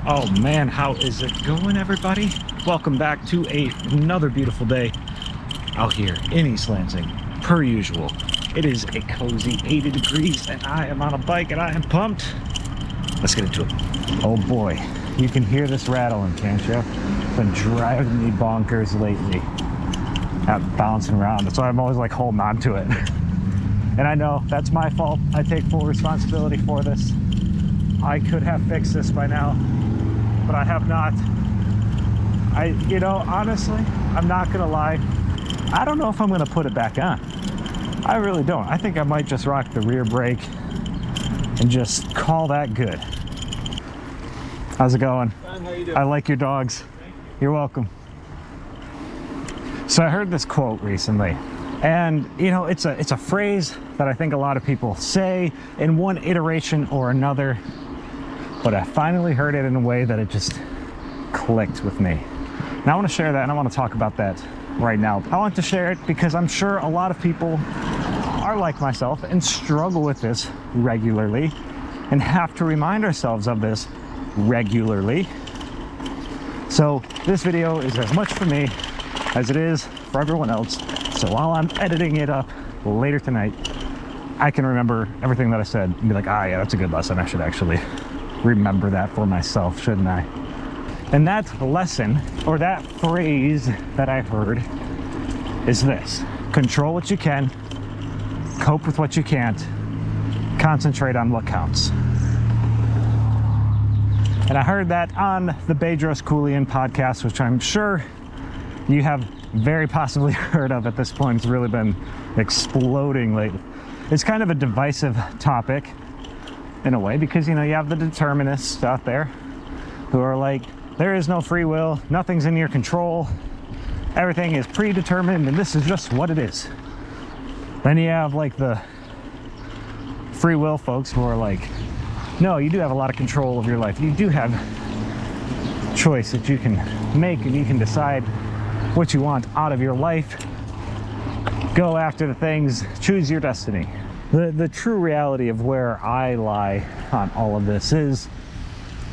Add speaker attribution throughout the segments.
Speaker 1: Oh man, how is it going, everybody? Welcome back to another beautiful day out here in East Lansing, per usual. It is a cozy 80 degrees and I am on a bike and I am pumped. Let's get into it. Oh boy, you can hear this rattling, can't you? It's been driving me bonkers lately. I'm bouncing around, that's why I'm always like holding on to it. And I know that's my fault. I take full responsibility for this. I could have fixed this by now, but I have not. Honestly, I'm not gonna lie. I don't know if I'm gonna put it back on. I really don't. I think I might just rock the rear brake and just call that good. How's it going?
Speaker 2: Fine, how you doing?
Speaker 1: I like your dogs.
Speaker 2: Thank you.
Speaker 1: You're welcome. So I heard this quote recently, and it's a phrase that I think a lot of people say in one iteration or another, but I finally heard it in a way that it just clicked with me. And I want to share that, and I want to talk about that right now. I want to share it because I'm sure a lot of people are like myself and struggle with this regularly and have to remind ourselves of this regularly. So this video is as much for me as it is for everyone else. So while I'm editing it up later tonight, I can remember everything that I said and be like, yeah, that's a good lesson. I should actually remember that for myself, shouldn't I? And that lesson, or that phrase that I heard, is this: control what you can, cope with what you can't, concentrate on what counts. And I heard that on the Bedros Keuilian podcast, which I'm sure you have very possibly heard of at this point. It's really been exploding lately. It's kind of a divisive topic in a way, because you have the determinists out there who are like, there is no free will, nothing's in your control, everything is predetermined and this is just what it is. Then you have like the free will folks who are like, no, you do have a lot of control of your life. You do have choice that you can make, and you can decide what you want out of your life. Go after the things, choose your destiny. The true reality of where I lie on all of this is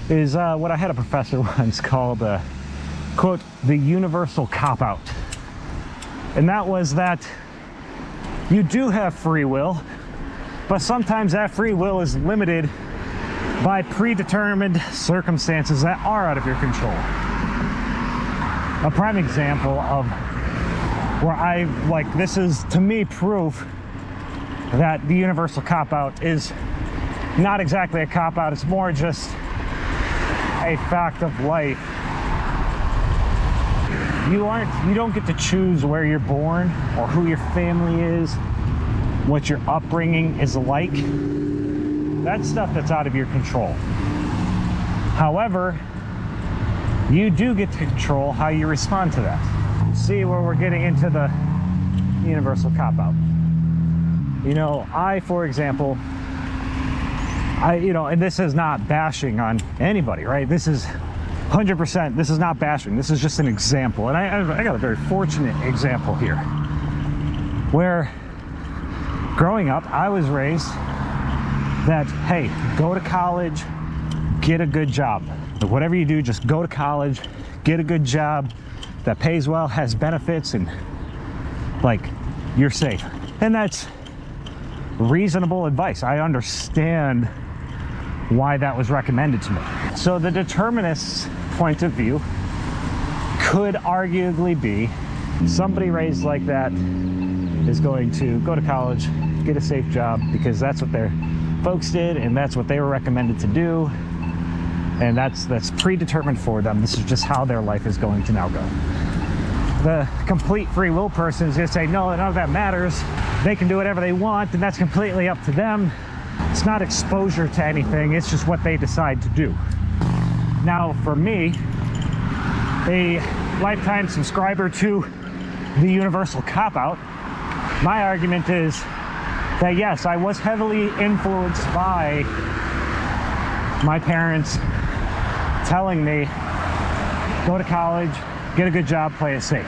Speaker 1: what I had a professor once called, quote, the universal cop-out. And that was that you do have free will, but sometimes that free will is limited by predetermined circumstances that are out of your control. A prime example of where this is to me proof that the universal cop-out is not exactly a cop-out, it's more just a fact of life. You don't get to choose where you're born or who your family is, what your upbringing is like. That's stuff that's out of your control. However, you do get to control how you respond to that. See where we're getting into the universal cop-out. For example, and this is not bashing on anybody, right? This is 100%, this is not bashing. This is just an example. And I got a very fortunate example here where growing up, I was raised that, hey, go to college, get a good job. Whatever you do, just go to college, get a good job that pays well, has benefits, and you're safe. And that's reasonable advice. I understand why that was recommended to me. So the determinist's point of view could arguably be somebody raised like that is going to go to college, get a safe job, because that's what their folks did and that's what they were recommended to do, and that's predetermined for them. This is just how their life is going to now go. The complete free will person is going to say, no, none of that matters. They can do whatever they want, and that's completely up to them. It's not exposure to anything, it's just what they decide to do. Now, for me, a lifetime subscriber to the universal cop-out, my argument is that yes, I was heavily influenced by my parents telling me, go to college, get a good job, play it safe.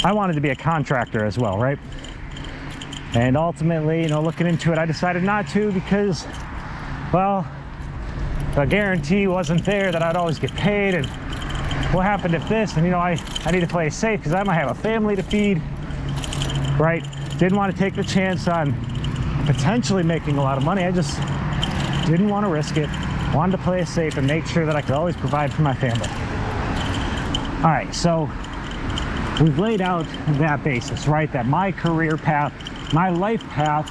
Speaker 1: I wanted to be a contractor as well, right? And ultimately, looking into it, I decided not to because, well, the guarantee wasn't there that I'd always get paid, and what happened if this, and I need to play it safe because I might have a family to feed, right? Didn't want to take the chance on potentially making a lot of money. I just didn't want to risk it. Wanted to play it safe and make sure that I could always provide for my family. All right, so we've laid out that basis, right? That my career path, my life path,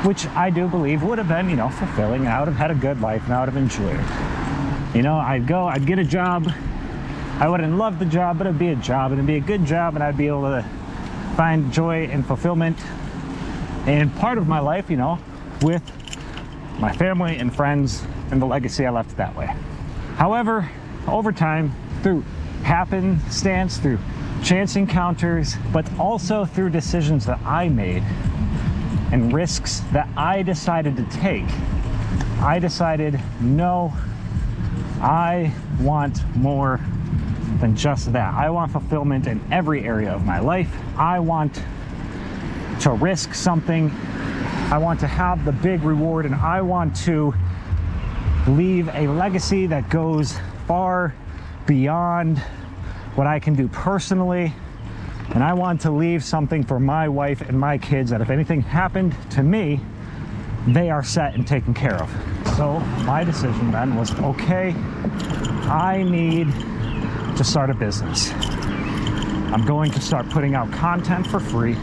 Speaker 1: which I do believe would have been, fulfilling, and I would have had a good life, and I would have enjoyed it. I'd get a job. I wouldn't love the job, but it'd be a job, and it'd be a good job, and I'd be able to find joy and fulfillment in part of my life, with my family and friends and the legacy I left that way. However, over time, through happenstance, through chance encounters, but also through decisions that I made and risks that I decided to take, I decided, no, I want more than just that. I want fulfillment in every area of my life. I want to risk something. I want to have the big reward, and I want to leave a legacy that goes far beyond what I can do personally. And I want to leave something for my wife and my kids that if anything happened to me, they are set and taken care of. So my decision then was, okay, I need to start a business. I'm going to start putting out content for free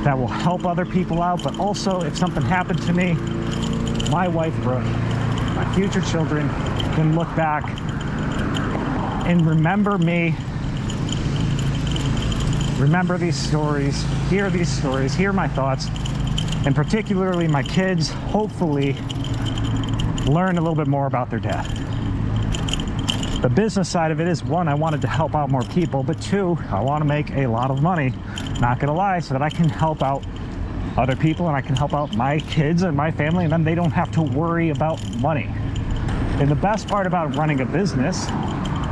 Speaker 1: that will help other people out, but also if something happened to me, my wife, Brooke, my future children can look back and remember me, remember these stories, hear my thoughts, and particularly my kids, hopefully learn a little bit more about their dad. The business side of it is, one, I wanted to help out more people, but two, I want to make a lot of money, not gonna lie, so that I can help out other people and I can help out my kids and my family, and then they don't have to worry about money. And the best part about running a business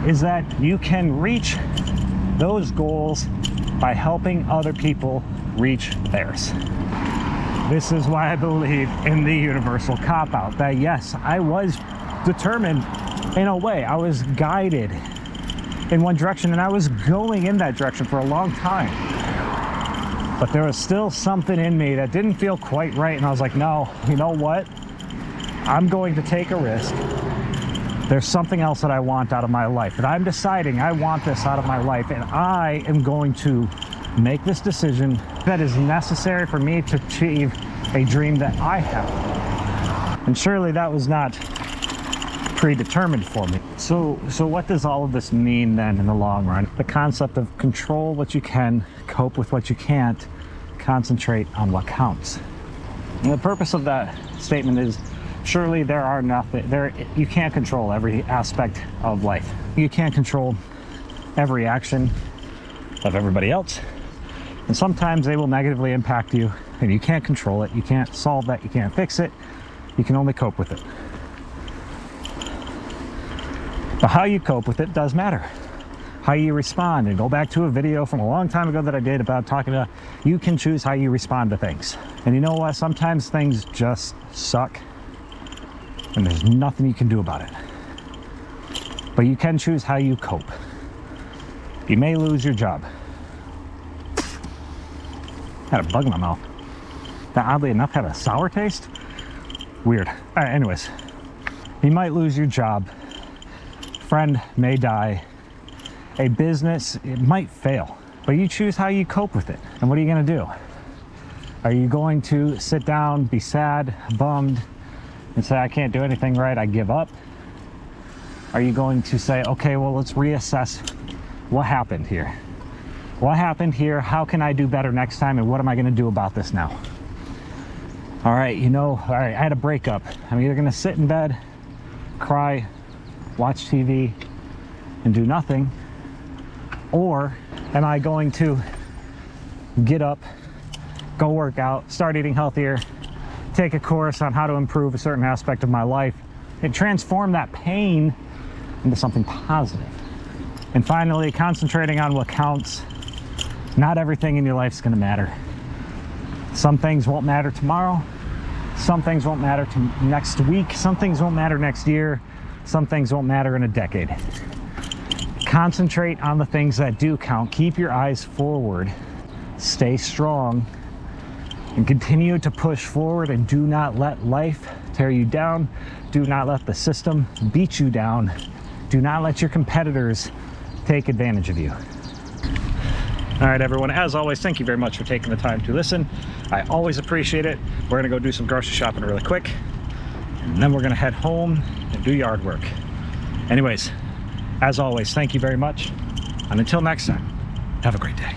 Speaker 1: is that you can reach those goals by helping other people reach theirs. This is why I believe in the universal cop-out, that yes, I was determined in a way. I was guided in one direction, and I was going in that direction for a long time. But there was still something in me that didn't feel quite right, and I was like, no, you know what? I'm going to take a risk. There's something else that I want out of my life, and I'm deciding I want this out of my life, and I am going to make this decision that is necessary for me to achieve a dream that I have. And surely that was not predetermined for me. So what does all of this mean then in the long run? The concept of control what you can, cope with what you can't, concentrate on what counts. And the purpose of that statement is, surely you can't control every aspect of life. You can't control every action of everybody else. And sometimes they will negatively impact you, and you can't control it. You can't solve that. You can't fix it. You can only cope with it. But how you cope with it does matter. How you respond, and go back to a video from a long time ago that I did about talking about you can choose how you respond to things. And you know what? Sometimes things just suck, and there's nothing you can do about it. But you can choose how you cope. You may lose your job. Had a bug in my mouth. That oddly enough had a sour taste. Weird. All right, anyways. You might lose your job. Friend may die. A business, it might fail. But you choose how you cope with it. And what are you gonna do? Are you going to sit down, be sad, bummed, and say, I can't do anything right, I give up? Are you going to say, okay, well, let's reassess what happened here? What happened here? How can I do better next time? And what am I going to do about this now? All right, I had a breakup. I'm either going to sit in bed, cry, watch TV, and do nothing, or am I going to get up, go work out, start eating healthier, take a course on how to improve a certain aspect of my life, and transform that pain into something positive? And finally, concentrating on what counts. Not everything in your life is going to matter. Some things won't matter tomorrow. Some things won't matter to next week. Some things won't matter next year. Some things won't matter in a decade. Concentrate on the things that do count. Keep your eyes forward. Stay strong and continue to push forward, and do not let life tear you down. Do not let the system beat you down. Do not let your competitors take advantage of you. All right, everyone, as always, thank you very much for taking the time to listen. I always appreciate it. We're gonna go do some grocery shopping really quick, and then we're gonna head home and do yard work. Anyways, as always, thank you very much. And until next time, have a great day.